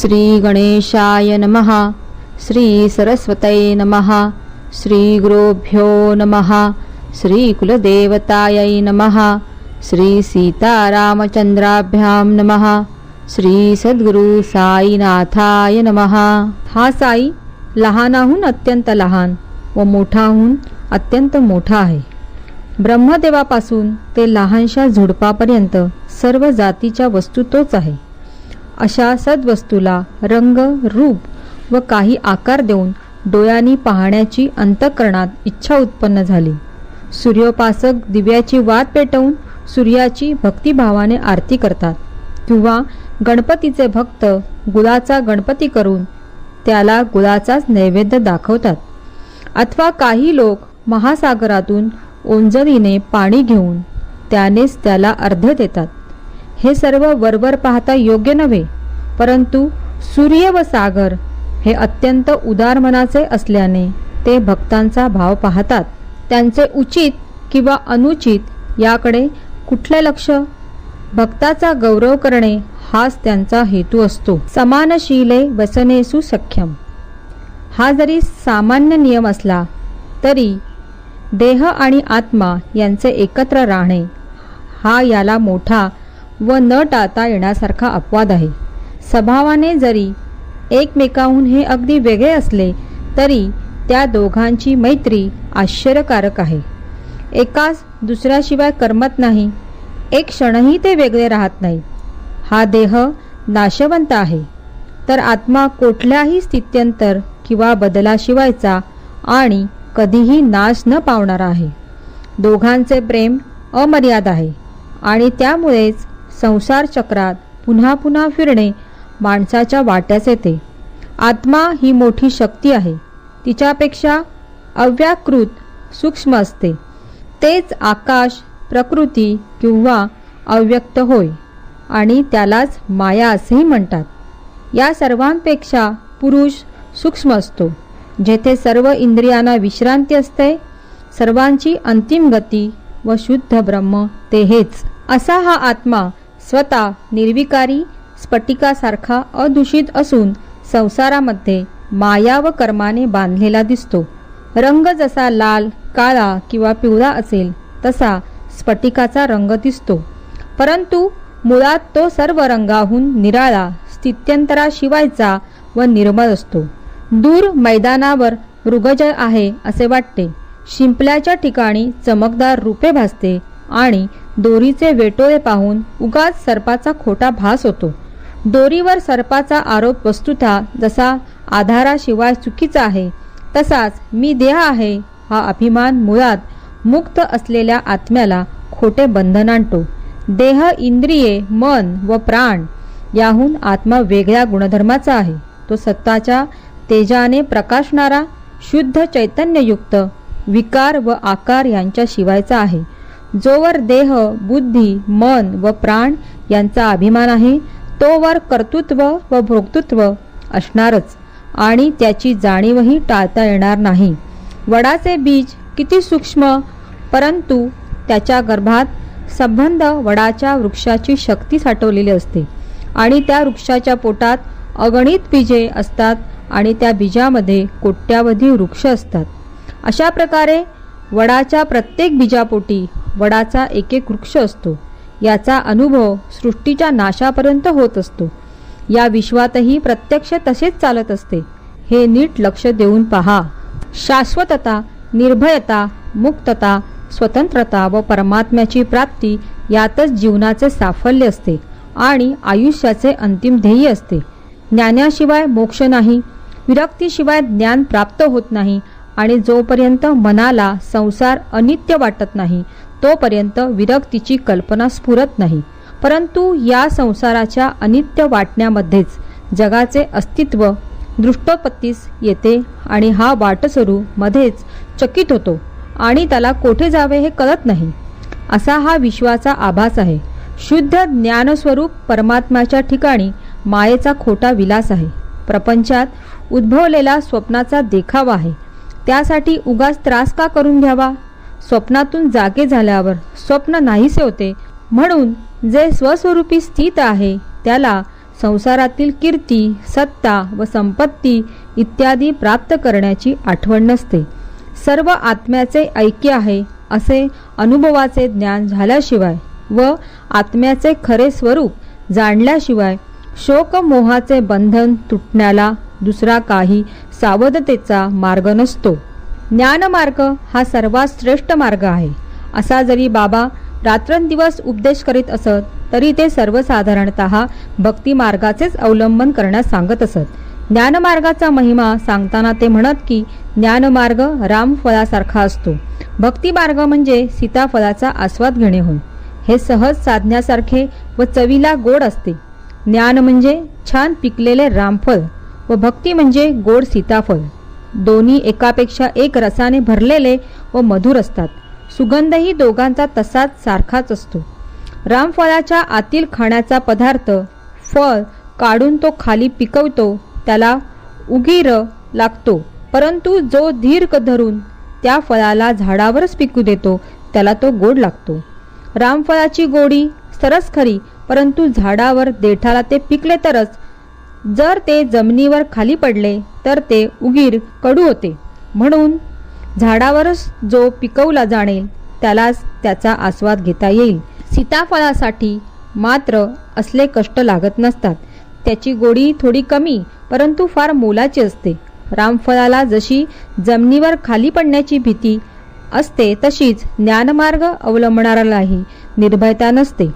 श्री गणेशाय नमः. श्री सरस्वतये नमः. श्री गुरुभ्यो नमः. श्री कुलदेवतायै नमः. श्री सीतारामचंद्राभ्यां नमः. श्री सद्गुरु साईनाथाय नमः. हा साई लहानाहून अत्यंत लहान व मोठाहून अत्यंत मोठा आहे. ब्रह्मदेवापासून ते लहानशा झुडपापर्यंत सर्व जातीच्या वस्तू तोच आहे. अशा सद्वस्तूला रंग, रूप व काही आकार देऊन डोळ्यांनी पाहण्याची अंतःकरणात इच्छा उत्पन्न झाली. सूर्योपासक दिव्याची वात पेटवून सूर्याची भक्तिभावाने आरती करतात किंवा गणपतीचे भक्त गुळाचा गणपती करून त्याला गुळाचाच नैवेद्य दाखवतात. अथवा काही लोक महासागरातून ओंजळीने पाणी घेऊन त्यानेच त्याला अर्घ्य देतात. हे सर्व वरवर पाहता योग्य नव्हे, परंतु सूर्य व सागर हे अत्यंत उदार मनाचे असल्याने ते भक्तांचा भाव पाहतात. त्यांचे उचित किंवा अनुचित याकडे कुठले लक्ष? भक्ताचा गौरव करणे हाच त्यांचा हेतू असतो. समानशीले वसनेसु सख्यम हा जरी सामान्य नियम असला तरी देह आणि आत्मा यांचे एकत्र राहणे हा याला मोठा व न टाळता येण्यासारखा अपवाद आहे. स्वभावाने जरी एकमेकाहून हे अगदी वेगळे असले तरी त्या दोघांची मैत्री आश्चर्यकारक आहे. एकास दुसऱ्याशिवाय करमत नाही, एक क्षणही ते वेगळे राहत नाही. हा देह नाशवंत आहे, तर आत्मा कुठल्याही स्थित्यंतर किंवा बदलाशिवायचा आणि कधीही नाश न पावणारा आहे. दोघांचे प्रेम अमर्याद आहे आणि त्यामुळेच संसार चक्रात पुन्हा पुन्हा फिरणे माणसाच्या वाट्यास येते. आत्मा ही मोठी शक्ती आहे, तिच्यापेक्षा अव्याकृत सूक्ष्म असते. तेच आकाश, प्रकृती किंवा अव्यक्त होय आणि त्यालाच माया असेही म्हणतात. या सर्वांपेक्षा पुरुष सूक्ष्म असतो, जेथे सर्व इंद्रियांना विश्रांती असते. सर्वांची अंतिम गती व शुद्ध ब्रह्म ते हेच. असा हा आत्मा स्वतः निर्विकारी स्फटिकासारखा अदूषित असून संसारामध्ये माया व कर्माने बांधलेला दिसतो. रंग जसा लाल, काळा किंवा पिवळा असेल तसा स्फटिकाचा रंग दिसतो, परंतु मुळात तो सर्व रंगाहून निराळा, स्थित्यंतराशिवायचा व निर्मळ असतो. दूर मैदानावर मृगजळ आहे असे वाटते. शिंपल्याच्या ठिकाणी चमकदार रूपे भासते आणि दोरीचे वेटोळे पाहून उगाच सर्पाचा खोटा भास होतो. दोरीवर सर्पाचा आरोप वस्तुतः जसा आधाराशिवाय चुकीचा आहे, तसाच मी देह आहे हा अभिमान मुळात मुक्त असलेल्या आत्म्याला खोटे बंधन आणतो. देह, इंद्रिये, मन व प्राण याहून आत्मा वेगळ्या गुणधर्माचा आहे. तो सत्ताच्या तेजाने प्रकाशणारा, शुद्ध चैतन्ययुक्त, विकार व आकार यांच्या शिवायचा आहे. जोवर देह, बुद्धी, मन व प्राण यांचा अभिमान आहे, तोवर कर्तृत्व व भोक्तृत्व असणारच आणि त्याची जाणीवही टाळता येणार नाही. वडाचे बीज किती सूक्ष्म, परंतु त्याच्या गर्भात संबंध वडाच्या वृक्षाची शक्ती साठवलेली असते आणि त्या वृक्षाच्या पोटात अगणित बीजे असतात आणि त्या बीजामध्ये कोट्यावधी वृक्ष असतात. अशा प्रकारे वडाच्या प्रत्येक बीजापोटी वडाचा एक एक वृक्ष असतो. याचा अनुभव सृष्टीच्या नाशापर्यंत होत असतो. या विश्वातही प्रत्यक्ष तसेच चालत असते. हे नीट लक्ष देऊन पहा. शाश्वतता, निर्भयता, मुक्तता, स्वतंत्रता व परमात्म्याची प्राप्ती यातच जीवनाचे साफल्य असते आणि आयुष्याचे अंतिम ध्येय असते. ज्ञानाशिवाय मोक्ष नाही, विरक्तीशिवाय ज्ञान प्राप्त होत नाही आणि जोपर्यंत मनाला संसार अनित्य वाटत नाही तोपर्यंत विरक्तीची कल्पना स्फुरत नाही. परंतु या संसाराच्या अनित्य वाटण्यामध्येच जगाचे अस्तित्व दृष्टोपत्तीस येते आणि हा वाटसरू मध्येच चकित होतो आणि त्याला कोठे जावे हे कळत नाही. असा हा विश्वाचा आभास आहे. शुद्ध ज्ञानस्वरूप परमात्म्याच्या ठिकाणी मायेचा खोटा विलास आहे. प्रपंचात उद्भवलेला स्वप्नाचा देखावा आहे. त्यासाठी उगाच त्रास का करून घ्यावा? स्वप्नातून जागे झाल्यावर स्वप्न नाहीसे होते. म्हणून जे स्वस्वरूपी स्थित आहे त्याला संसारातील कीर्ती, सत्ता व संपत्ती इत्यादी प्राप्त करण्याची आठवण नसते. सर्व आत्म्याचे ऐक्य आहे असे अनुभवाचे ज्ञान झाल्याशिवाय व आत्म्याचे खरे स्वरूप जाणल्याशिवाय शोकमोहाचे बंधन तुटण्याला दुसरा काही सावधतेचा मार्ग नसतो. ज्ञानमार्ग हा सर्वात श्रेष्ठ मार्ग आहे. असा जरी बाबा रात्रंदिवस उपदेश करीत असत तरी ते सर्वसाधारणतः भक्ती मार्गाचेच अवलंबन करण्यास सांगत असत. ज्ञानमार्गाचा महिमा सांगताना ते म्हणत की ज्ञानमार्ग रामफळासारखा असतो. भक्ती मार्ग म्हणजे सीताफळाचा आस्वाद घेणे होय. हे सहज साधण्यासारखे व चवीला गोड असते. ज्ञान म्हणजे छान पिकलेले रामफळ व भक्ती म्हणजे गोड सीताफळ. दोन्ही एकापेक्षा एक रसाने भरलेले व मधुर असतात. सुगंधही दोघांचा तसाच सारखाच असतो. रामफळाच्या आतील खाण्याचा पदार्थ फळ काढून तो खाली पिकवतो त्याला उगीर लागतो, परंतु जो दीर्घ धरून त्या फळाला झाडावरच पिकू देतो त्याला तो गोड लागतो. रामफळाची गोडी सरस खरी, परंतु झाडावर देठाला ते पिकले तरच. जर ते जमिनीवर खाली पडले तर ते उगीर कडू होते. म्हणून झाडावरच जो पिकवला जाणेल त्यालाच त्याचा आस्वाद घेता येईल. सीताफळासाठी मात्र असले कष्ट लागत नसतात. त्याची गोडी थोडी कमी परंतु फार मोलाची असते. रामफळाला जशी जमिनीवर खाली पडण्याची भीती असते तशीच ज्ञानमार्ग अवलंबणाऱ्यालाही निर्भयता नसते.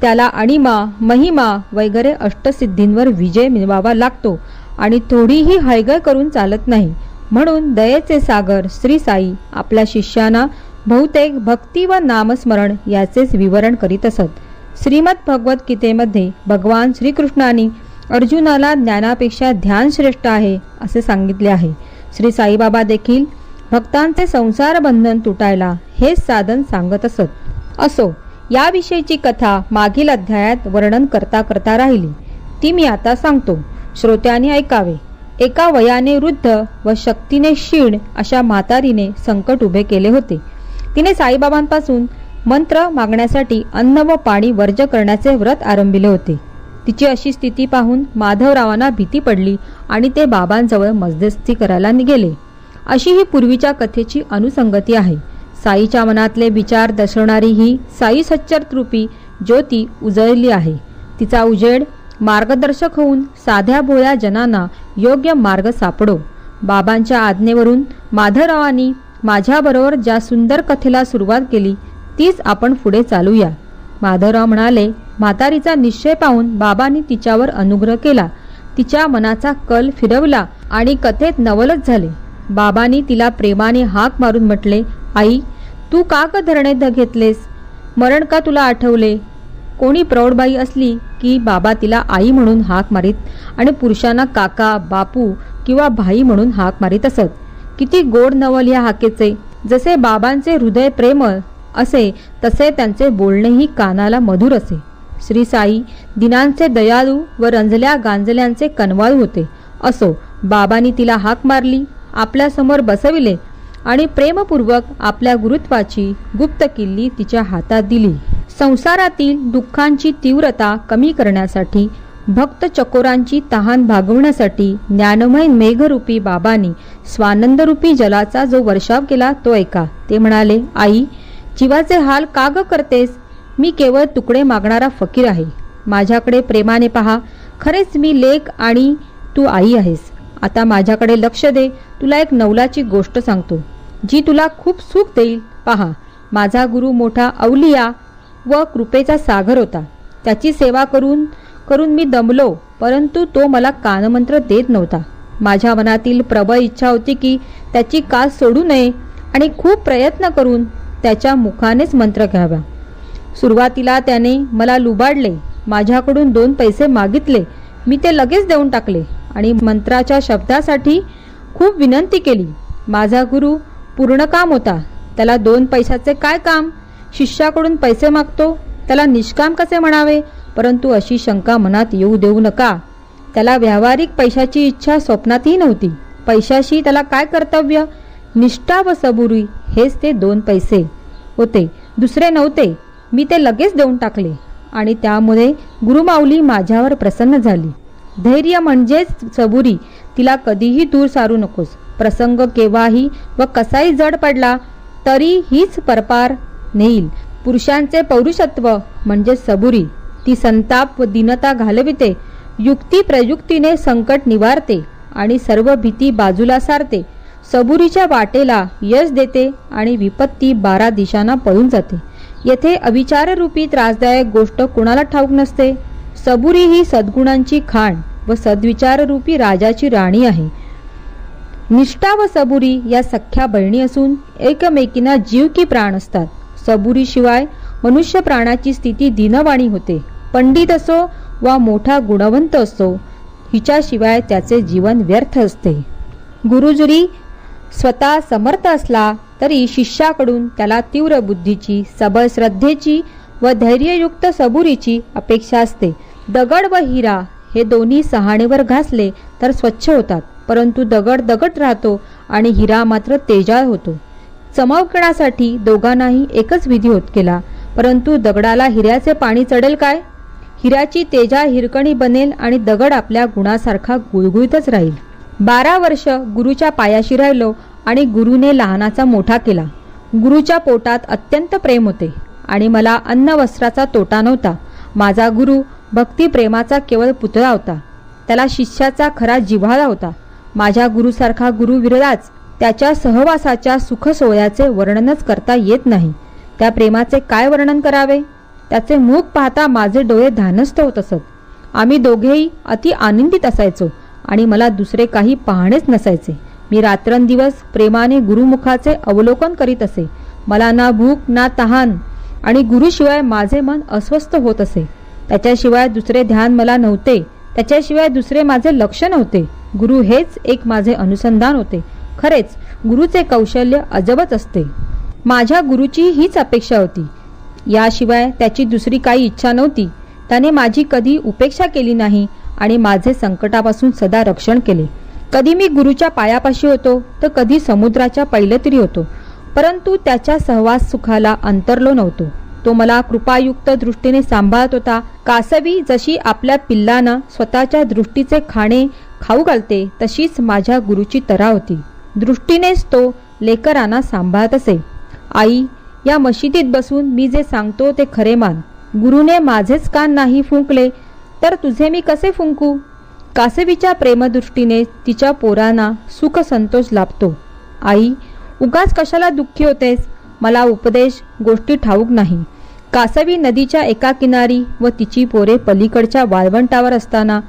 त्याला अणिमा, महिमा वगैरे अष्टसिद्धींवर विजय मिळवावा लागतो आणि थोडीही हयगय करून चालत नाही. म्हणून दयेचे सागर श्री साई आपल्या शिष्यांना बहुतेक भक्ती व नामस्मरण याचेच विवरण करीत असत. श्रीमद भगवद्गीतेमध्ये भगवान श्रीकृष्णाने अर्जुनाला ज्ञानापेक्षा ध्यान श्रेष्ठ आहे असे सांगितले आहे. श्री साईबाबा देखील भक्तांचे संसार बंधन तुटायला हेच साधन सांगत असत. असो, याविषयीची कथा मागील अध्यायात वर्णन करता करता राहिली, ती मी आता सांगतो. श्रोत्यांनी ऐकावे. एका वयाने वृद्ध व शक्तीने क्षीण अशा म्हातारीने संकट उभे केले होते. तिने साईबाबांपासून मंत्र मागण्यासाठी अन्न व पाणी वर्ज करण्याचे व्रत आरंभिले होते. तिची अशी स्थिती पाहून माधवरावांना भीती पडली आणि ते बाबांजवळ मध्यस्थी करायला गेले. अशी ही पूर्वीच्या कथेची अनुसंगती आहे. साईच्या मनातले विचार दर्शवणारी ही साई सच्चर रूपी ज्योती उजळली आहे. तिचा उजेड मार्गदर्शक होऊन साध्या भोळ्या जनांना योग्य मार्ग सापडो. बाबांच्या आज्ञेवरून माधवरावांनी माझ्याबरोबर ज्या सुंदर कथेला सुरुवात केली तीच आपण पुढे चालूया. माधवराव म्हणाले. म्हातारीचा निश्चय पाहून बाबांनी तिच्यावर अनुग्रह केला. तिच्या मनाचा कल फिरवला आणि कथेत नवलच झाले. बाबांनी तिला प्रेमाने हाक मारून म्हटले, आई, तू का धरणे घेतलेस? मरण का तुला आठवले? कोणी प्रौढबाई असली की बाबा तिला आई म्हणून हाक मारीत आणि पुरुषांना काका, बापू किंवा भाई म्हणून हाक मारीत असत. किती गोड नवल या हाकेचे. जसे बाबांचे हृदय प्रेमळ असे तसे त्यांचे बोलणेही कानाला मधुर असे. श्री साई दिनांचे दयाळू व रंजल्या गांजल्यांचे कनवाळू होते. असो, बाबांनी तिला हाक मारली, आपल्यासमोर बसविले आणि प्रेमपूर्वक आपल्या गुरुत्वाची गुप्त किल्ली तिच्या हातात दिली. संसारातील दुःखांची तीव्रता कमी करण्यासाठी, भक्त चकोरांची तहान भागवण्यासाठी ज्ञानमय मेघरूपी बाबांनी स्वानंदरूपी जलाचा जो वर्षाव केला तो ऐका. ते म्हणाले, आई, जीवाचे हाल का ग करतेस? मी केवळ तुकडे मागणारा फकीर आहे. माझ्याकडे प्रेमाने पहा. खरेच मी लेक आणि तू आई आहेस. आता माझ्याकडे लक्ष दे. तुला एक नवलाची गोष्ट सांगतो जी तुला खूप सुख देईल. पहा, माझा गुरु मोठा अवलिया व कृपेचा सागर होता. त्याची सेवा करून करून मी दमलो, परंतु तो मला कानमंत्र देत नव्हता. माझ्या मनातील प्रबळ इच्छा होती की त्याची कास सोडू नये आणि खूप प्रयत्न करून त्याच्या मुखानेच मंत्र घ्यावा. सुरुवातीला त्याने मला लुबाडले. माझ्याकडून 2 पैसे मागितले. मी ते लगेच देऊन टाकले आणि मंत्राच्या शब्दासाठी खूप विनंती केली. माझा गुरु पूर्ण काम होता. त्याला 2 पैशाचे काय काम? शिष्याकडून पैसे मागतो, त्याला निष्काम कसे म्हणावे? परंतु अशी शंका मनात येऊ देऊ नका. त्याला व्यावहारिक पैशाची इच्छा स्वप्नातही नव्हती. पैशाशी त्याला काय कर्तव्य? निष्ठा व सबुरी हेच ते 2 पैसे होते, दुसरे नव्हते. मी ते लगेच देऊन टाकले. आणि त्यामुळे गुरुमाऊली माझ्यावर प्रसन्न झाली. धैर्य म्हणजेच सबुरी, तिला कधीही दूर सारू नकोस. प्रसंग केव्हाही व कसाही जड पडला तरी हीच परपार नेईल. पुरुषांचे पौरुषत्व म्हणजे सबुरी. ती संताप व दीनता घालविते, युक्ती प्रयुक्तीने संकट निवारते आणि सर्व भीती बाजूला सारते. सबुरीच्या वाटेला यश देते आणि विपत्ती 12 दिशांना पळून जाते. येथे अविचाररूपी त्रासदायक गोष्ट कोणाला ठाऊक नसते. सबुरी ही सद्गुणांची खाण व सद्विचाररूपी राजाची राणी आहे. निष्ठा व सबुरी या सख्या बहिणी असून एकमेकींना जीव की प्राण असतात. सबुरीशिवाय मनुष्य प्राणाची स्थिती दीनवाणी होते. पंडित असो वा मोठा गुणवंत असो, हिच्याशिवाय त्याचे जीवन व्यर्थ असते. गुरु जरी स्वतः समर्थ असला तरी शिष्याकडून त्याला तीव्र बुद्धीची, सबळ श्रद्धेची व धैर्ययुक्त सबुरीची अपेक्षा असते. दगड व हिरा हे दोन्ही सहाणेवर घासले तर स्वच्छ होतात, परंतु दगड दगड राहतो आणि हिरा मात्र तेजाळ होतो. चमकण्यासाठी दोघांनाही एकच विधी होत केला, परंतु दगडाला हिऱ्याचे पाणी चढेल काय? हिऱ्याची तेजाळ हिरकणी बनेल आणि दगड आपल्या गुणासारखा गुळगुळीतच राहील. 12 वर्ष गुरुच्या पायाशी राहिलो आणि गुरुने लहानाचा मोठा केला. गुरुच्या पोटात अत्यंत प्रेम होते आणि मला अन्न वस्त्राचा तोटा नव्हता. माझा गुरु भक्तिप्रेमाचा केवळ पुतळा होता. त्याला शिष्याचा खरा जिव्हाळा होता. माझ्या गुरुसारखा गुरु विरलाच. त्याच्या सहवासाच्या सुख सोहळ्याचे वर्णनच करता येत नाही. त्या प्रेमाचे काय वर्णन करावे? त्याचे मुख पाहता माझे डोळे ध्यानस्थ होत असत. आम्ही दोघेही अति आनंदित असायचो आणि मला दुसरे काही पाहणेच नसायचे. मी रात्रंदिवस प्रेमाने गुरुमुखाचे अवलोकन करीत असे. मला ना भूक ना तहान आणि गुरुशिवाय माझे मन अस्वस्थ होत असे. त्याच्याशिवाय दुसरे ध्यान मला नव्हते. त्याच्याशिवाय दुसरे माझे लक्ष नव्हते. गुरु हेच एक माझे अनुसंधान होते. खरेच गुरुचे कौशल्य अजबच असते. माझ्या गुरुची हीच अपेक्षा होती. याशिवाय त्याची दुसरी काही इच्छा नव्हती. त्याने माझी कधी उपेक्षा केली नाही आणि माझे संकटापासून सदा रक्षण केले. कधी मी गुरुच्या पायापाशी होतो तर कधी समुद्राच्या पैलतीरी होतो, परंतु त्याच्या सहवास सुखाला अंतरलो नव्हतो. तो मला कृपायुक्त दृष्टीने सांभाळत होता. कासवी जशी आपल्या पिल्लांना स्वतःच्या दृष्टीचे खाणे खाऊ घालते, तशीच माझ्या गुरुची तरा होती. दृष्टीनेच तो लेकरांना सांभाळत असे. आई, या मशिदीत बसून मी जे सांगतो ते खरे मान. गुरुने माझेच कान नाही फुंकले तर तुझे मी कसे फुंकू? कासवीच्या प्रेमदृष्टीने तिच्या पोरांना सुख संतोष लाभतो. आई, उगाच कशाला दुःखी होतेस? मला उपदेश गोष्टी ठाऊक नाही. कासवी नदीच्या एका किनारी व तिची पोरे पलीकडच्या वाळवंटावर असताना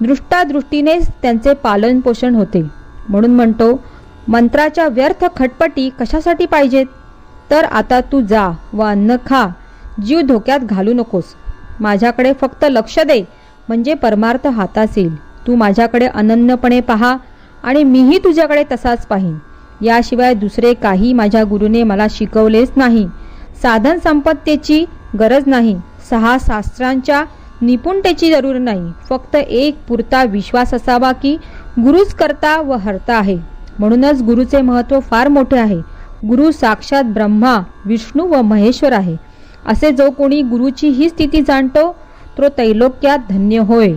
दृष्टादृष्टीनेच त्यांचे पालन पोषण होते. म्हणून म्हणतो, मंत्राच्या व्यर्थ खटपटी कशासाठी पाहिजेत? तर आता तू जा व अन्न खा. जीव धोक्यात घालू नकोस. माझ्याकडे फक्त लक्ष दे, म्हणजे परमार्थ हातात येईल. तू माझ्याकडे अनन्यपणे पहा आणि मीही तुझ्याकडे तसाच पाहीन. याशिवाय दुसरे काही माझ्या गुरुने मला शिकवलेच नाही. साधन संपत्तीची गरज नाही. 6 शास्त्रांच्या निपुणतेची जरूर नाही. फक्त एक पुरता विश्वास असावा की गुरुच करता व हरता आहे. म्हणूनच गुरुचे महत्त्व फार मोठे आहे. गुरु साक्षात ब्रह्मा, विष्णू व महेश्वर आहे. असे जो कोणी गुरुची ही स्थिती जाणतो तो त्रैलोक्यात धन्य होय.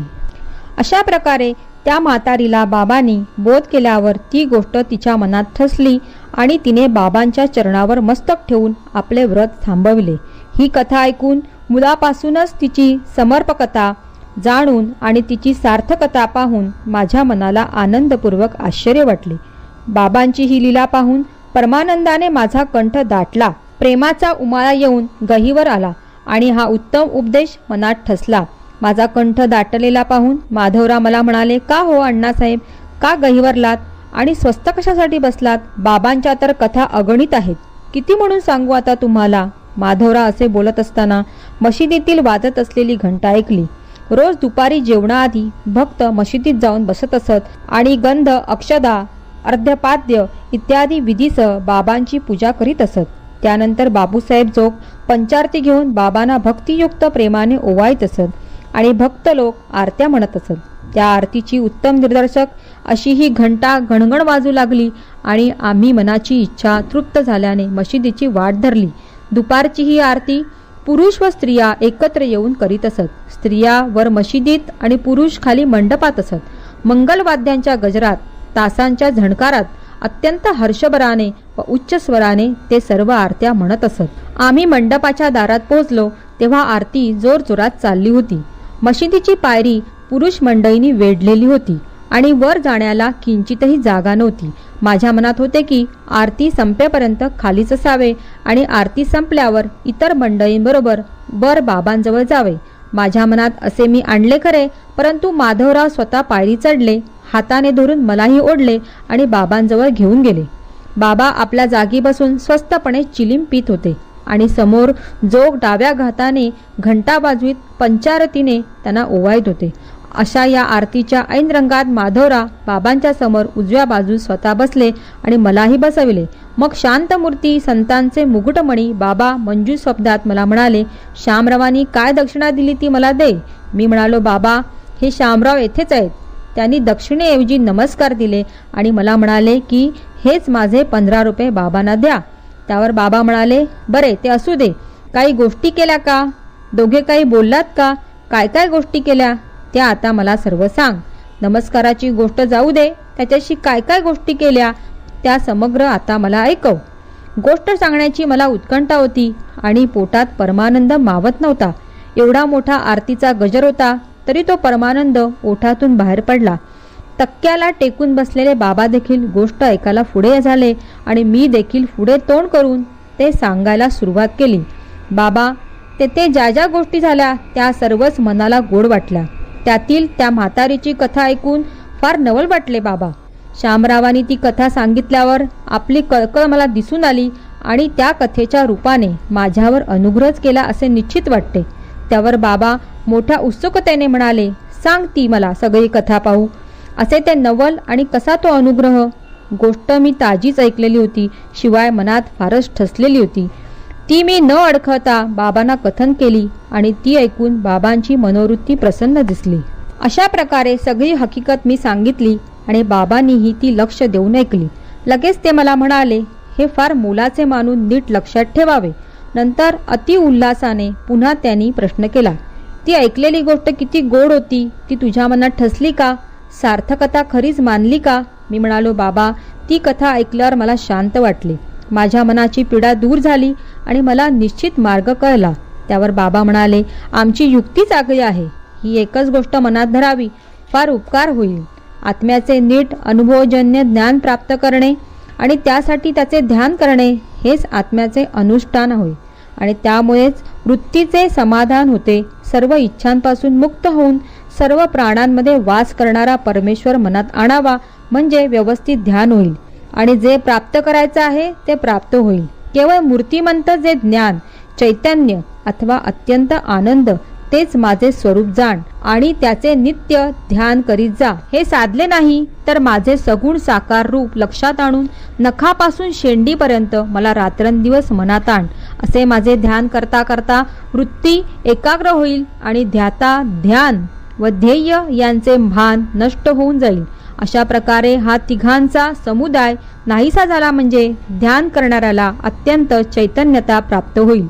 अशा प्रकारे त्या म्हातारीला बाबांनी बोध केल्यावर ती गोष्ट तिच्या मनात ठसली आणि तिने बाबांच्या चरणावर मस्तक ठेवून आपले व्रत थांबविले. ही कथा ऐकून मुलापासूनच तिची समर्पकता जाणून आणि तिची सार्थकता पाहून माझ्या मनाला आनंदपूर्वक आश्चर्य वाटले. बाबांची ही लीला पाहून परमानंदाने माझा कंठ दाटला. प्रेमाचा उमाळा येऊन गहिवर आला आणि हा उत्तम उपदेश मनात ठसला. माझा कंठ दाटलेला पाहून माधवराव मला म्हणाले, का हो अण्णासाहेब, का गहिवरलात आणि स्वस्त कशासाठी बसलात? बाबांच्या तर कथा अगणित आहेत. किती म्हणून सांगू आता तुम्हाला? माधवराव असे बोलत असताना मशिदीतील वाजत असलेली घंटा ऐकली. रोज दुपारी जेवणाआधी भक्त मशिदीत जाऊन बसत असत आणि गंध, अक्षदा, अर्ध्यपाद्य इत्यादी विधीसह बाबांची पूजा करीत असत. त्यानंतर बाबूसाहेब जोग पंचारती घेऊन बाबांना भक्तियुक्त प्रेमाने ओवाळीत असत आणि भक्त लोक आरत्या म्हणत असत. त्या आरतीची उत्तम निदर्शक अशी ही घंटा घणघण वाजू लागली आणि आम्ही मनाची इच्छा तृप्त झाल्याने मशिदीची वाट धरली. दुपारची ही आरती पुरुष व स्त्रिया एकत्र येऊन करीत असत. स्त्रिया वर मशिदीत आणि पुरुष खाली मंडपात असत. मंगलवाद्यांच्या गजरात, तासांच्या झणकारात अत्यंत हर्षभराने व उच्च स्वराने ते सर्व आरत्या म्हणत असत. आम्ही मंडपाच्या दारात पोहोचलो तेव्हा आरती जोरजोरात चालली होती. मशिदीची पायरी पुरुष मंडळींनी वेढलेली होती आणि वर जाण्याला किंचितही जागा नव्हती. माझ्या मनात होते की आरती संपेपर्यंत खालीच असावे आणि आरती संपल्यावर इतर मंडळींबरोबर वर बाबांजवळ जावे. माझ्या मनात असे मी आणले खरे, परंतु माधवराव स्वतः पायरी चढले, हाताने धरून मलाही ओढले आणि बाबांजवळ घेऊन गेले. बाबा आपल्या जागी बसून स्वस्तपणे चिलीम पित होते आणि समोर जोग डाव्या हाताने घंटा वाजवीत पंचारतीने त्यांना ओवाळत होते. अशा या आरतीच्या ऐन रंगात माधवराव बाबांच्या समोर उजव्या बाजूस स्वतः बसले आणि मलाही बसविले. मग शांतमूर्ती संतांचे मुकुटमणी बाबा मंजूळ शब्दात मला म्हणाले, श्यामरावांनी काय दक्षिणा दिली ती मला दे. मी म्हणालो, बाबा हे श्यामराव येथेच आहेत. त्यांनी दक्षिणेऐवजी नमस्कार दिले आणि मला म्हणाले की हेच माझे 15 रुपये बाबांना द्या. त्यावर बाबा म्हणाले, बरे ते असू दे. काही गोष्टी केल्या का? दोघे काही बोललात का? काय काय गोष्टी केल्या त्या आता मला सर्व सांग. नमस्काराची गोष्ट जाऊ दे, त्याच्याशी काय काय गोष्टी केल्या त्या समग्र आता मला ऐकव. गोष्ट सांगण्याची मला उत्कंठा होती आणि पोटात परमानंद मावत नव्हता. एवढा मोठा आरतीचा गजर होता तरी तो परमानंद ओठातून बाहेर पडला. तक्क्याला टेकून बसलेले बाबा देखील गोष्ट ऐकायला पुढे झाले आणि मी देखील पुढे तोंड करून ते सांगायला सुरुवात केली. बाबा, तेथे ज्या ज्या गोष्टी झाल्या त्या सर्वच मनाला गोड वाटल्या. त्यातील त्या म्हातारीची कथा ऐकून फार नवल वाटले बाबा. श्यामरावांनी ती कथा सांगितल्यावर आपली कळकळ मला दिसून आली आणि त्या कथेच्या रूपाने माझ्यावर अनुग्रहच केला असे निश्चित वाटते. त्यावर बाबा मोठ्या उत्सुकतेने म्हणाले, सांग ती मला सगळी कथा पाहू. असे ते नवल आणि कसा तो अनुग्रह. गोष्ट मी ताजीच ऐकलेली होती, शिवाय मनात फारच ठसलेली होती. ती मी न अडखळता बाबांना कथन केली आणि ती ऐकून बाबांची मनोवृत्ती प्रसन्न दिसली. अशा प्रकारे सगळी हकीकत मी सांगितली आणि बाबांनीही ती लक्ष देऊन ऐकली. लगेच ते मला म्हणाले, हे फार मोलाचे मानून नीट लक्षात ठेवावे. नंतर अति उल्हासाने पुन्हा त्यांनी प्रश्न केला, ती ऐकलेली गोष्ट किती गोड होती, ती तुझ्या मनात ठसली का? सार्थकता खरीच मानली का? मी म्हणालो, बाबा ती कथा ऐकल्यावर मला शांत वाटले. माझ्या मनाची पीडा दूर झाली आणि मला निश्चित मार्ग कळला. त्यावर बाबा म्हणाले, आमची युक्ती चांगली आहे. ही एकच गोष्ट मनात धरावी, फार उपकार होईल. आत्म्याचे नीट अनुभवजन्य ज्ञान प्राप्त करणे आणि त्यासाठी त्याचे ध्यान करणे हेच आत्म्याचे अनुष्ठान होय आणि त्यामुळेच वृत्तीचे समाधान होते. सर्व इच्छांपासून मुक्त होऊन सर्व प्राणांमध्ये वास करणारा परमेश्वर मनात आणावा, म्हणजे व्यवस्थित ध्यान होईल आणि जे प्राप्त करायचं आहे ते प्राप्त होईल. केवळ मूर्तिमंत जे ज्ञान, चैतन्य अथवा अत्यंत आनंद तेच माझे स्वरूप जाण आणि त्याचे नित्य ध्यान करीत जा. हे साधले नाही तर माझे सगुण साकार रूप लक्षात आणून नखापासून शेंडीपर्यंत मला रात्रंदिवस मनात आण. असे माझे ध्यान करता करता वृत्ती एकाग्र होईल आणि ध्याता ध्यान व ध्येय यांचे भान नष्ट होऊन जाईल. अशा प्रकारे हा तिघांचा समुदाय नाहीसा झाला म्हणजे ध्यान करणाऱ्याला अत्यंत चैतन्यता प्राप्त होईल.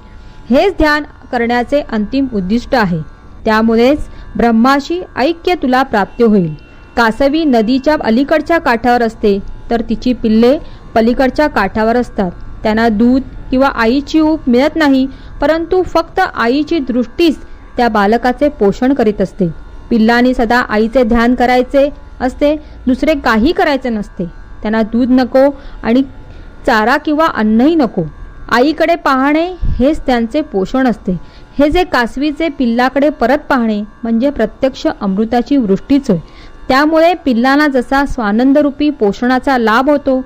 हेच ध्यान करण्याचे अंतिम उद्दिष्ट आहे. त्यामुळेच ब्रह्माशी ऐक्य तुला प्राप्त होईल. कासवी नदीच्या अलीकडच्या काठावर असते तर तिची पिल्ले पलीकडच्या काठावर असतात. त्यांना दूध किंवा आईची ऊब मिळत नाही, परंतु फक्त आईची दृष्टीच त्या बालकाचे पोषण करीत असते. पिल्लांनी सदा आईचे ध्यान करायचे असते, दुसरे काही करायचे नसते. त्यांना दूध नको आणि चारा किंवा अन्नही नको. आईकडे पाहणे हेच त्यांचे पोषण असते. हे जे कासवीचे पिल्लाकडे परत पाहणे म्हणजे प्रत्यक्ष अमृताची वृष्टीच होय. त्यामुळे पिल्लांना जसा स्वानंदरूपी पोषणाचा लाभ होतो